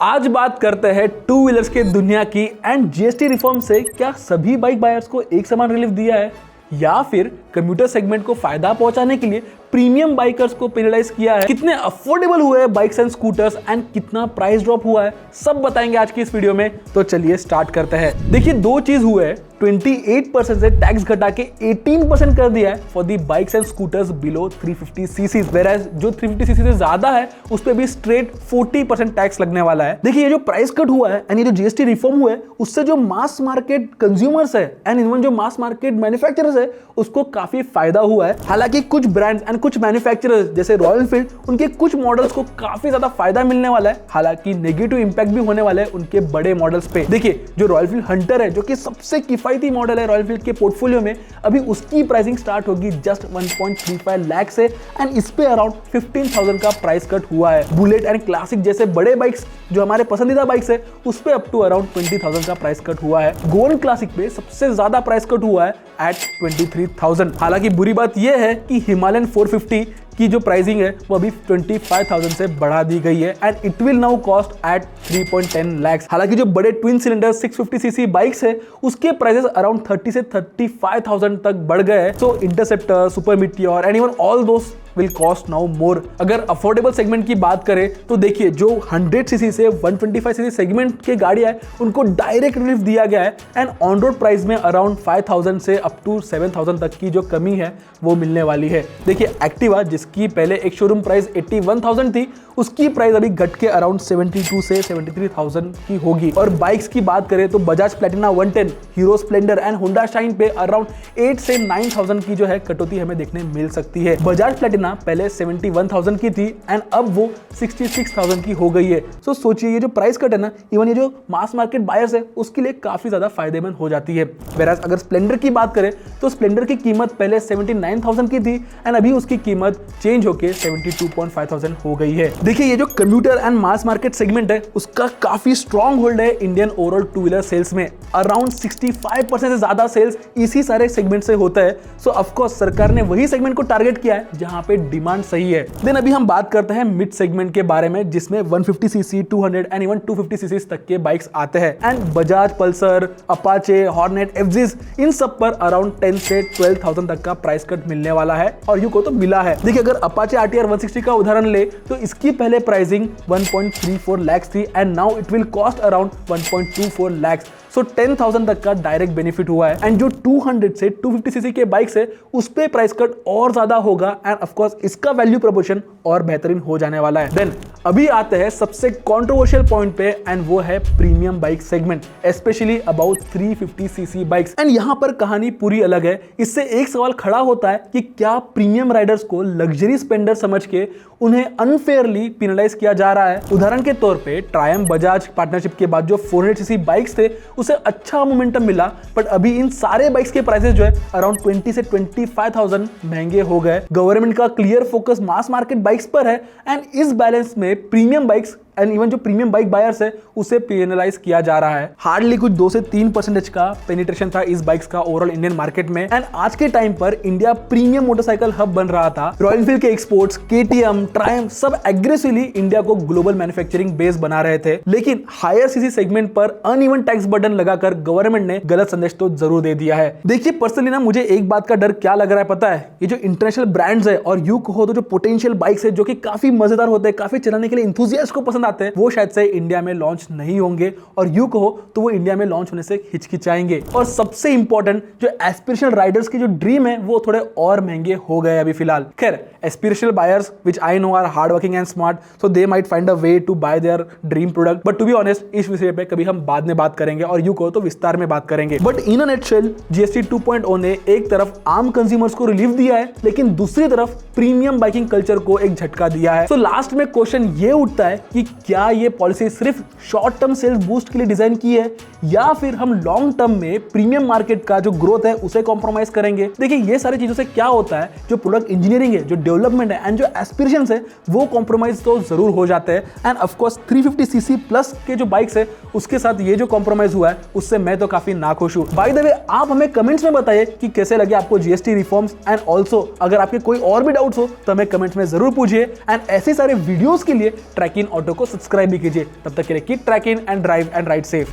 आज बात करते हैं टू व्हीलर्स के दुनिया की एंड जीएसटी रिफॉर्म से क्या सभी बाइक बायर्स को एक समान रिलीफ दिया है या फिर कम्यूटर सेगमेंट को फायदा पहुंचाने के लिए प्रीमियम बाइकर्स को पेनलाइज किया है। कितने अफोर्डेबल हुए हैं बाइक्स एंड स्कूटर्स एंड कितना प्राइस ड्रॉप हुआ है, सब बताएंगे आज की इस वीडियो में। तो चलिए स्टार्ट करते हैं। देखिए दो चीज हुए है, 28% से टैक्स घटा के 18% कर दिया है for the bikes and scooters below 350 CC, वेराज जो 350 सीसी से ज्यादा है उस पे भी स्ट्रेट 40% टैक्स लगने वाला है। देखिए ये जो प्राइस कट हुआ है एंड ये जो जीएसटी रिफॉर्म हुआ है उससे जो मास मार्केट कंज्यूमर्स है एंड इवन जो मास मार्केट मैन्युफैक्चरर्स है उसको काफी फायदा हुआ है। हालांकि कुछ ब्रांड्स एंड कुछ मैन्युफैक्चरर्स जैसे रॉयल एनफील्ड उनके कुछ मॉडल्स को काफी ज्यादा फायदा मिलने वाला है, हालांकि नेगेटिव इंपैक्ट भी होने वाला है उनके बड़े मॉडल्स पे। देखिए जो रॉयल एनफील्ड हंटर है जो कि सबसे किफायती मॉडल है रॉयल एनफील्ड के पोर्टफोलियो में, अभी उसकी प्राइसिंग स्टार्ट होगी जस्ट 1.35 लाख से एंड इस पे अराउंड 15,000 का प्राइस कट हुआ है। बुलेट एंड क्लासिक जैसे बड़े बाइक्स जो हमारे पसंदीदा बाइक्स है उस पे अप टू अराउंड 20,000 का प्राइस कट हुआ है। गोवन क्लासिक पे सबसे ज्यादा प्राइस कट हुआ है एट 23,000। हालांकि बुरी बात यह है कि हिमालयन 450 की जो प्राइसिंग है वो अभी 25,000 से बढ़ा दी गई है and it will now cost at 3.10 lakh. हालांकि जो बड़े ट्विन सिलेंडर 650 सीसी बाइक्स है उसके प्राइसेस अराउंड 30 से 35,000 तक बढ़ गए हैं। So Interceptor, Super Meteor and even all those will cost now more. अगर अफोर्डेबल सेगमेंट की बात करें तो देखिए जो 100 सीसी से 125 सीसी सेगमेंट के गाड़ियां है उनको डायरेक्ट रिलीफ दिया गया है एंड ऑन रोड प्राइस में अराउंड 5,000 से अप टू 7,000 तक की जो कमी है वो मिलने वाली है। देखिए एक्टिवा जिसकी पहले एक शोरूम प्राइस 81,000 थी उसकी प्राइस अभी घट के अराउंड 72 से 73,000 की होगी। और बाइक्स की बात करें तो Bajaj Platina 110, hero Splendor and Honda shine पे अराउंड 8 से 9,000 की जो है कटौती हमें देखने मिल सकती है। बजाज प्लैटिना पहले 71,000 की थी एंड अब वो 66,000 की हो गई है। सो सोचिए ये जो प्राइस कट है ना, इवन ये जो मास मार्केट बायर्स है उसके लिए काफी ज्यादा फायदेमंद हो जाती है। वेराज अगर स्प्लेंडर की बात करें तो स्प्लेंडर की कीमत पहले 79,000 की थी एंड अभी उसकी कीमत चेंज होके 72,500 हो गई है। देखिए ये जो computer and mass market segment है उसका काफी स्ट्रॉन्ग होल्ड है Indian overall two wheeler sales में। अराउंड 65% से ज्यादा सेल्स इसी सारे सेगमेंट से होता है। सो ऑफकोर्स सरकार ने वही सेगमेंट को टारगेट किया है जहां पे डिमांड सही है। देन अभी हम बात करते हैं मिड सेगमेंट के बारे में जिसमें 150 सीसी, 200 एंड इवन 250 सीसी तक के बाइक्स आते हैं and Bajaj Pulsar, Apache, Hornet, FZS इन सब पर अराउंड 10 से 12,000 तक का प्राइस कट मिलने वाला है और यू को तो मिला है। देखिए अगर अपाचे आरटीआर 160 का उदाहरण ले तो इसकी पहले प्राइसिंग 1.34 लाख थी and now it will cost around 1.24 lakh. So 10,000 तक का डायरेक्ट बेनिफिट हुआ है एंड जो 200 से 250 सीसी के बाइक्स है उस पे प्राइस कट और ज्यादा होगा एंड ऑफ कोर्स इसका वैल्यू प्रोपोर्शन और बेहतरीन हो जाने वाला है। देन अभी आते हैं सबसे कंट्रोवर्शियल पॉइंट पे एंड वो है premium bike segment, specially about 350 CC bikes. And यहाँ पर कहानी पूरी अलग है। इससे एक सवाल खड़ा होता है कि क्या प्रीमियम राइडर्स को लग्जरी स्पेंडर समझ के उन्हें अनफेयरली पेनलाइज किया जा रहा है। उदाहरण के तौर पे ट्रायम्फ बजाज पार्टनरशिप के बाद जो 400 सीसी बाइक्स थे उसे अच्छा मोमेंटम मिला, बट अभी इन सारे बाइक्स के प्राइसेस जो है अराउंड 20 से 25,000 महंगे हो गए। गवर्नमेंट का clear focus mass market bikes पर है एंड इस बैलेंस में प्रीमियम बाइक्स एंड इवन जो प्रीमियम बाइक बायर्स है उसे पेनलाइज किया जा रहा है। हार्डली कुछ 2 से 3% का पेनिट्रेशन था इस बाइक्स का ओवरऑल इंडियन मार्केट में एंड आज के टाइम पर इंडिया प्रीमियम मोटरसाइकिल हब बन रहा था। रॉयल एनफील्ड के एक्सपोर्ट्स, केटीएम, ट्रायम्फ सब एग्रेसिवली इंडिया को ग्लोबल मैन्युफैक्चरिंग बेस बना रहे थे, लेकिन हायर सीसी सेगमेंट पर अनइवन टैक्स बर्डन लगाकर गवर्नमेंट ने गलत संदेश तो जरूर दे दिया है। देखिए पर्सनली ना मुझे एक बात का डर क्या लग रहा है पता है, ये जो इंटरनेशनल ब्रांड्स है और यू कहो तो जो पोटेंशियल बाइक्स है जो कि काफी मजेदार होते हैं, काफी चलाने के लिए इंथुजियास्ट को पसंद आते हैं, वो शायद से इंडिया में लॉन्च नहीं होंगे और यू कहो तो वो इंडिया में लॉन्च होने से हिचकिचाएंगे। और सबसे इंपॉर्टेंट जो एस्पिरेशनल राइडर्स की जो ड्रीम है वो थोड़े और महंगे हो गए अभी फिलहाल। खैर aspirational buyers which I know are hard working and smart, so they might find a way to buy their dream product, but to be honest इस विषय पे कभी हम बाद में बात करेंगे और यू कहो तो विस्तार में बात करेंगे। But in a nutshell GST 2.0 ने एक तरफ आम कंज्यूमर्स को रिलीफ दिया है लेकिन दूसरी तरफ प्रीमियम बाइकिंग कल्चर को एक झटका दिया है। तो लास्ट में क्वेश्चन ये उठता है कि क्या ये पॉलिसी सिर्फ शॉर्ट टर्म सेल्स बूस्ट के लिए डिजाइन की है या फिर हम लॉन्ग टर्म में प्रीमियम मार्केट का जो ग्रोथ है उसे कॉम्प्रोमाइज करेंगे। देखिए ये सारी चीजों से क्या होता है, जो प्रोडक्ट इंजीनियरिंग है, जो डेवलपमेंट है एंड जो एस्पिरेशंस है वो कॉम्प्रोमाइज तो जरूर हो जाते हैं end of course 350 CC plus के जो बाइक्स है उसके साथ ये जो कॉम्प्रोमाइज हुआ है उससे मैं तो काफी नाखुश हूं। बाय द वे आप हमें कमेंट्स में बताइए कि कैसे लगे आपको जीएसटी रिफॉर्म्स एंड ऑल्सो अगर आपके कोई और भी डाउट्स हो तो हमें कमेंट्स में जरूर पूछिए एंड ऐसे सारे वीडियोस के लिए ट्रैक इन ऑटो को सब्सक्राइब भी कीजिए। तब तक के लिए keep trekking and drive and ride safe.